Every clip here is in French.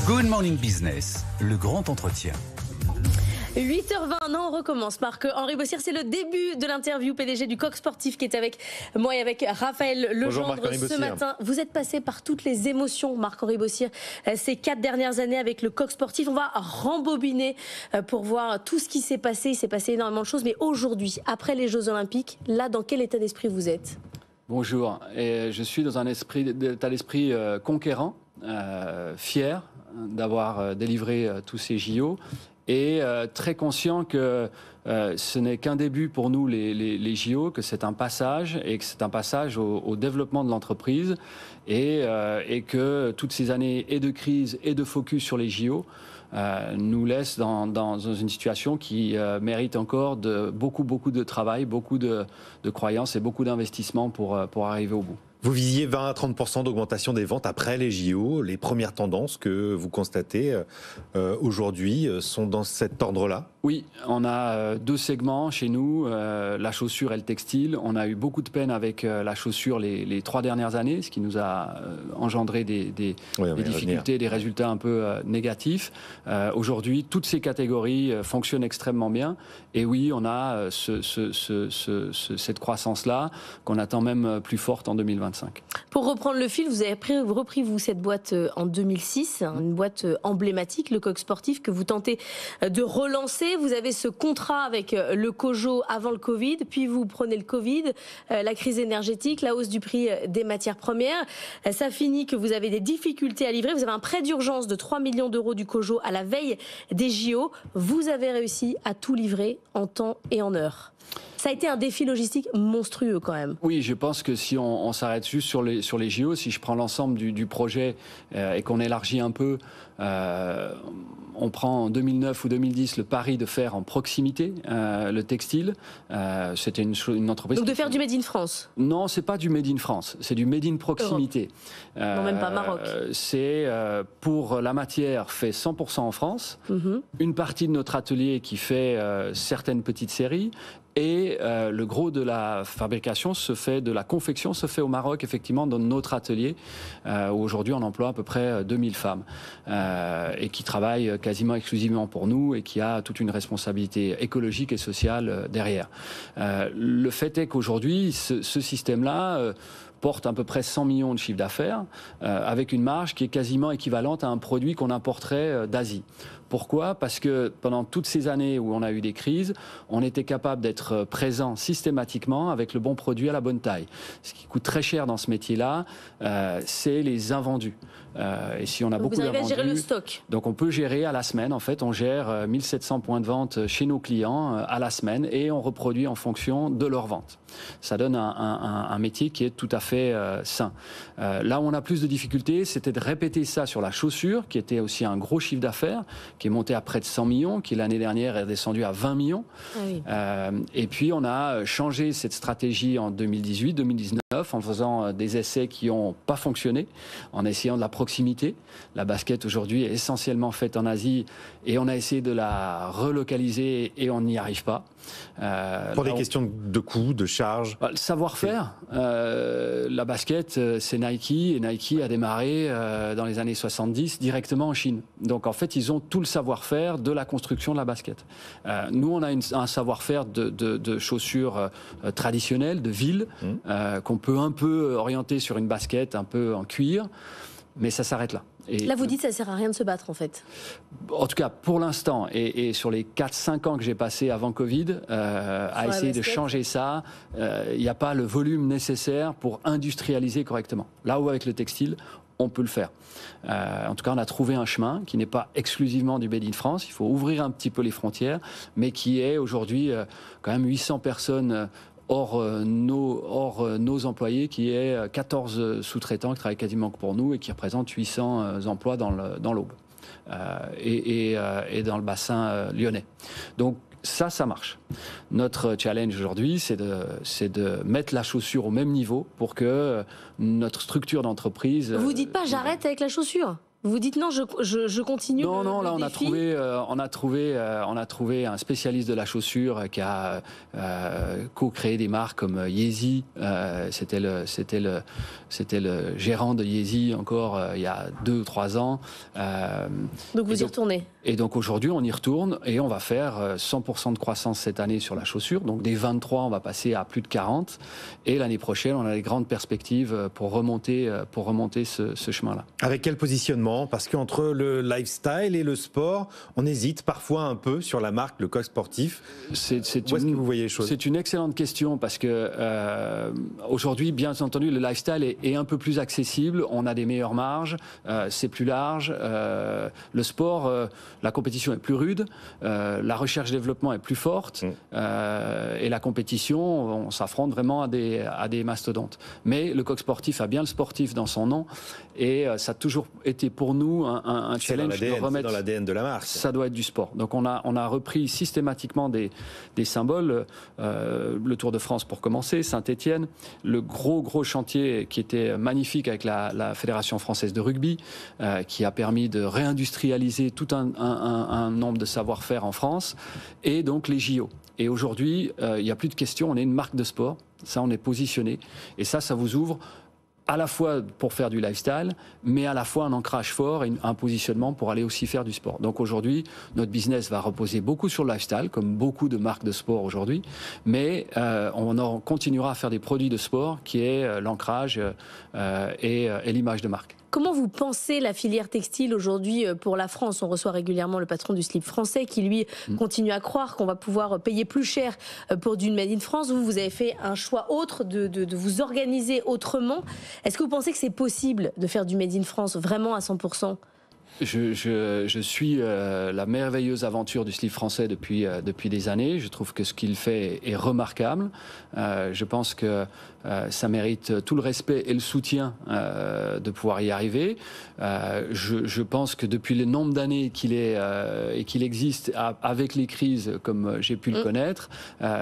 Good Morning Business, le grand entretien. 8h20, non, on recommence. Marc-Henri Bossière, c'est le début de l'interview PDG du Coq Sportif qui est avec moi et avec Raphaël Legendre ce matin. Vous êtes passé par toutes les émotions, Marc-Henri Bossière, ces 4 dernières années avec le Coq Sportif. On va rembobiner pour voir tout ce qui s'est passé. Il s'est passé énormément de choses. Mais aujourd'hui, après les Jeux Olympiques, là, dans quel état d'esprit vous êtes ? Bonjour, et je suis dans un état d'esprit conquérant, fier d'avoir délivré tous ces JO et très conscient que ce n'est qu'un début pour nous les JO, que c'est un passage et que c'est un passage au développement de l'entreprise et que toutes ces années et de crise et de focus sur les JO nous laissent dans une situation qui mérite encore de beaucoup de travail, beaucoup de croyances et beaucoup d'investissements pour arriver au bout. Vous visiez 20 à 30% d'augmentation des ventes après les JO. Les premières tendances que vous constatez aujourd'hui sont dans cet ordre-là ? Oui, on a 2 segments chez nous, la chaussure et le textile. On a eu beaucoup de peine avec la chaussure les 3 dernières années, ce qui nous a engendré des difficultés, des résultats un peu négatifs. Aujourd'hui, toutes ces catégories fonctionnent extrêmement bien. Et oui, on a cette croissance-là qu'on attend même plus forte en 2025. Pour reprendre le fil, vous avez repris vous cette boîte en 2006, une boîte emblématique, le Coq Sportif, que vous tentez de relancer. Vous avez ce contrat avec le COJO avant le Covid, puis vous prenez le Covid, la crise énergétique, la hausse du prix des matières premières. Ça finit que vous avez des difficultés à livrer. Vous avez un prêt d'urgence de 3 millions d'euros du COJO à la veille des JO. Vous avez réussi à tout livrer en temps et en heure. Ça a été un défi logistique monstrueux quand même. Oui, je pense que si on s'arrête juste sur les JO, si je prends l'ensemble du projet et qu'on élargit un peu, on prend en 2009 ou 2010 le pari de faire en proximité le textile. C'était une entreprise... Donc de faire du Made in France ? Non, c'est pas du Made in France, c'est du Made in proximité. Non, même pas Maroc. C'est pour la matière fait 100% en France, une partie de notre atelier qui fait certaines petites séries, et le gros de la fabrication de la confection se fait au Maroc, effectivement, dans notre atelier, où aujourd'hui on emploie à peu près 2000 femmes, et qui travaillent quasiment exclusivement pour nous et qui a toute une responsabilité écologique et sociale derrière. Le fait est qu'aujourd'hui, ce système-là porte à peu près 100 millions de chiffre d'affaires, avec une marge qui est quasiment équivalente à un produit qu'on importerait d'Asie. Pourquoi ? Parce que pendant toutes ces années où on a eu des crises, on était capable d'être présent systématiquement avec le bon produit à la bonne taille. Ce qui coûte très cher dans ce métier-là, c'est les invendus. Et si on a beaucoup d'invendus, vous arrivez à gérer le stock. Donc on peut gérer à la semaine. En fait, on gère 1700 points de vente chez nos clients à la semaine et on reproduit en fonction de leur vente. Ça donne un métier qui est tout à fait sain. Là où on a plus de difficultés, c'était de répéter ça sur la chaussure, qui était aussi un gros chiffre d'affaires, qui est monté à près de 100 millions, qui l'année dernière est descendu à 20 millions. Ah oui. Et puis on a changé cette stratégie en 2018-2019 en faisant des essais qui n'ont pas fonctionné, en essayant de la proximité. La basket aujourd'hui est essentiellement faite en Asie et on a essayé de la relocaliser et on n'y arrive pas. Pour des questions de coûts, de charges. Le savoir-faire, la basket, c'est Nike, et Nike a démarré dans les années 70 directement en Chine. Donc en fait, ils ont tout le savoir-faire de la construction de la basket. Nous, on a un savoir-faire de chaussures traditionnelles, de ville, qu'on peut un peu orienter sur une basket, un peu en cuir, mais ça s'arrête là. Et là, vous dites que ça ne sert à rien de se battre, en fait. En tout cas, pour l'instant, et sur les 4-5 ans que j'ai passé avant Covid, à essayer de changer ça, il n'y a pas le volume nécessaire pour industrialiser correctement. Là où, avec le textile, on peut le faire. En tout cas, on a trouvé un chemin qui n'est pas exclusivement du Made in France. Il faut ouvrir un petit peu les frontières, mais qui est aujourd'hui quand même 800 personnes hors nos employés, qui est 14 sous-traitants qui travaillent quasiment que pour nous et qui représentent 800 emplois dans l'Aube et dans le bassin lyonnais. Donc ça marche. Notre challenge aujourd'hui, c'est de mettre la chaussure au même niveau pour que notre structure d'entreprise... Vous dites pas j'arrête avec la chaussure ? Vous dites non, je continue. Non, là le on a trouvé un spécialiste de la chaussure qui a co-créé des marques comme Yeezy. C'était le gérant de Yeezy encore il y a 2 ou 3 ans. Donc vous y retournez. Et donc aujourd'hui, on y retourne et on va faire 100% de croissance cette année sur la chaussure. Donc des 23, on va passer à plus de 40. Et l'année prochaine, on a des grandes perspectives pour remonter ce chemin-là. Avec quel positionnement? Parce qu'entre le lifestyle et le sport, on hésite parfois un peu sur la marque, le Coq Sportif. Où est-ce que vous voyez les choses? C'est une excellente question parce que aujourd'hui, bien entendu, le lifestyle est un peu plus accessible. On a des meilleures marges, c'est plus large. Le sport, la compétition est plus rude, la recherche-développement est plus forte et la compétition, on s'affronte vraiment à des mastodontes. Mais le Coq Sportif a bien le sportif dans son nom et ça a toujours été pour nous un challenge de remettre. C'est dans l'ADN de la marque. Ça doit être du sport. Donc on a repris systématiquement des symboles. Le Tour de France pour commencer, Saint-Étienne, le gros chantier qui était magnifique avec la Fédération française de rugby, qui a permis de réindustrialiser tout un nombre de savoir-faire en France, et donc les JO. Et aujourd'hui, il n'y a plus de question, on est une marque de sport, ça on est positionné, et ça vous ouvre à la fois pour faire du lifestyle, mais à la fois un ancrage fort et un positionnement pour aller aussi faire du sport. Donc aujourd'hui, notre business va reposer beaucoup sur le lifestyle, comme beaucoup de marques de sport aujourd'hui, mais on continuera à faire des produits de sport qui est l'ancrage et l'image de marque. Comment vous pensez la filière textile aujourd'hui pour la France? On reçoit régulièrement le patron du slip français qui, lui, continue à croire qu'on va pouvoir payer plus cher pour du Made in France. Vous avez fait un choix autre de vous organiser autrement. Est-ce que vous pensez que c'est possible de faire du Made in France vraiment à 100%? Je suis la merveilleuse aventure du slip français depuis des années. Je trouve que ce qu'il fait est remarquable. Je pense que ça mérite tout le respect et le soutien de pouvoir y arriver. Je pense que depuis le nombre d'années qu'il existe avec les crises comme j'ai pu le connaître,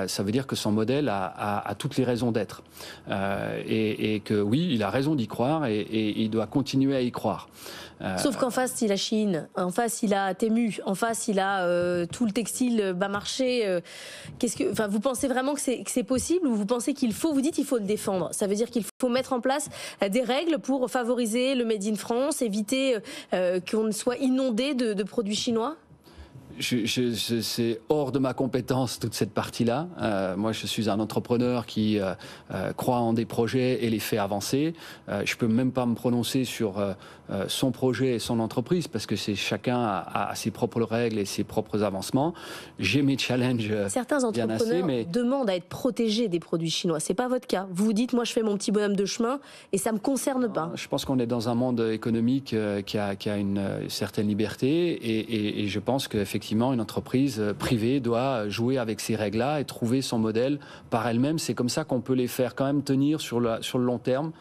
ça veut dire que son modèle a toutes les raisons d'être. Et que oui, il a raison d'y croire et il doit continuer à y croire. Sauf qu'en face, il a Chine, en face, il a Temu, en face, il a tout le textile bas marché. Vous pensez vraiment que c'est possible, ou vous pensez vous dites qu'il faut le défendre? Ça veut dire qu'il faut mettre en place des règles pour favoriser le Made in France, éviter qu'on ne soit inondé de produits chinois? C'est hors de ma compétence toute cette partie-là. Moi, je suis un entrepreneur qui croit en des projets et les fait avancer. Je peux même pas me prononcer sur son projet et son entreprise parce que chacun a ses propres règles et ses propres avancements. J'ai mes challenges. Certains entrepreneurs demandent à être protégés des produits chinois. C'est pas votre cas. Vous vous dites, moi, je fais mon petit bonhomme de chemin et ça me concerne pas. Je pense qu'on est dans un monde économique qui a une certaine liberté et je pense qu'effectivement, une entreprise privée doit jouer avec ces règles-là et trouver son modèle par elle-même. C'est comme ça qu'on peut les faire quand même tenir sur le long terme.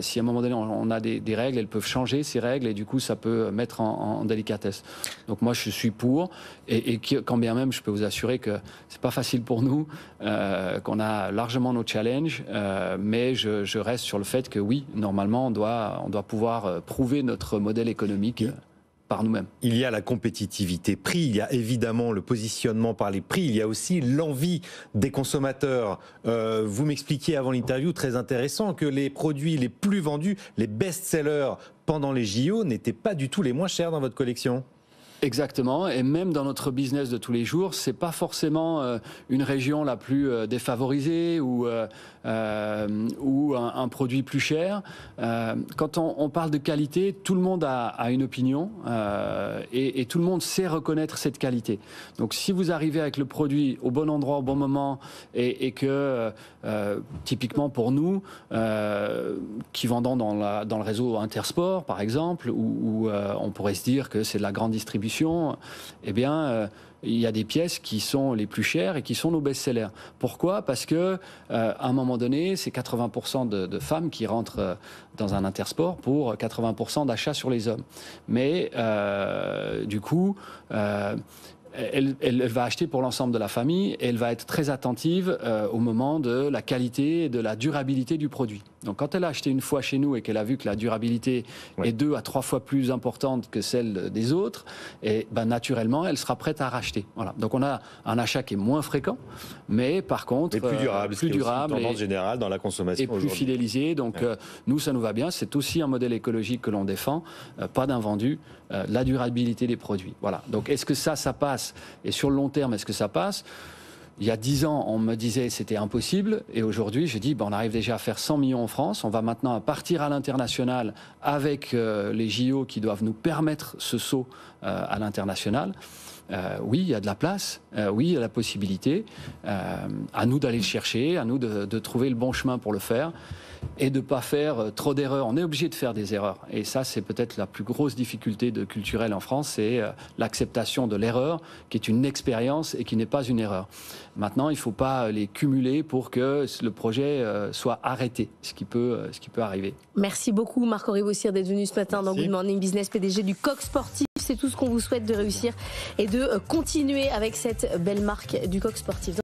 Si à un moment donné on a des règles, elles peuvent changer ces règles et du coup ça peut mettre en délicatesse. Donc moi je suis pour et quand bien même je peux vous assurer que c'est pas facile pour nous, qu'on a largement nos challenges, mais je reste sur le fait que oui, normalement on doit pouvoir prouver notre modèle économique par nous-mêmes. Il y a la compétitivité prix, il y a évidemment le positionnement par les prix, il y a aussi l'envie des consommateurs. Vous m'expliquiez avant l'interview, très intéressant, que les produits les plus vendus, les best-sellers pendant les JO n'étaient pas du tout les moins chers dans votre collection. Exactement, et même dans notre business de tous les jours, c'est pas forcément une région la plus défavorisée ou un produit plus cher. Quand on parle de qualité, tout le monde a une opinion et tout le monde sait reconnaître cette qualité. Donc si vous arrivez avec le produit au bon endroit, au bon moment et que typiquement pour nous, qui vendons dans le réseau Intersport par exemple, où on pourrait se dire que c'est de la grande distribution, eh bien, il y a des pièces qui sont les plus chères et qui sont nos best-sellers. Pourquoi ? Parce que à un moment donné, c'est 80% de femmes qui rentrent dans un Intersport pour 80% d'achats sur les hommes. Mais du coup, elle va acheter pour l'ensemble de la famille et elle va être très attentive au moment de la qualité et de la durabilité du produit. Donc quand elle a acheté une fois chez nous et qu'elle a vu que la durabilité est 2 à 3 fois plus importante que celle des autres, et naturellement elle sera prête à racheter. Voilà. Donc on a un achat qui est moins fréquent, mais par contre plus durable, plus durable tendance générale dans la consommation et plus fidélisé. Donc nous ça nous va bien. C'est aussi un modèle écologique que l'on défend, pas d'invendu, la durabilité des produits. Voilà. Donc est-ce que ça passe? Et sur le long terme, est-ce que ça passe? Il y a 10 ans, on me disait c'était impossible. Et aujourd'hui, je dis, on arrive déjà à faire 100 millions en France. On va maintenant partir à l'international avec les JO qui doivent nous permettre ce saut à l'international. Oui, il y a de la place. Oui, il y a la possibilité. À nous d'aller le chercher, à nous de trouver le bon chemin pour le faire. Et de ne pas faire trop d'erreurs. On est obligé de faire des erreurs. Et ça, c'est peut-être la plus grosse difficulté culturelle en France, c'est l'acceptation de l'erreur, qui est une expérience et qui n'est pas une erreur. Maintenant, il ne faut pas les cumuler pour que le projet soit arrêté, ce qui peut arriver. Merci beaucoup, Marc-Henri Bossière, d'être venu ce matin dans Good Morning Business, PDG du Coq Sportif. C'est tout ce qu'on vous souhaite de réussir et de continuer avec cette belle marque du Coq Sportif.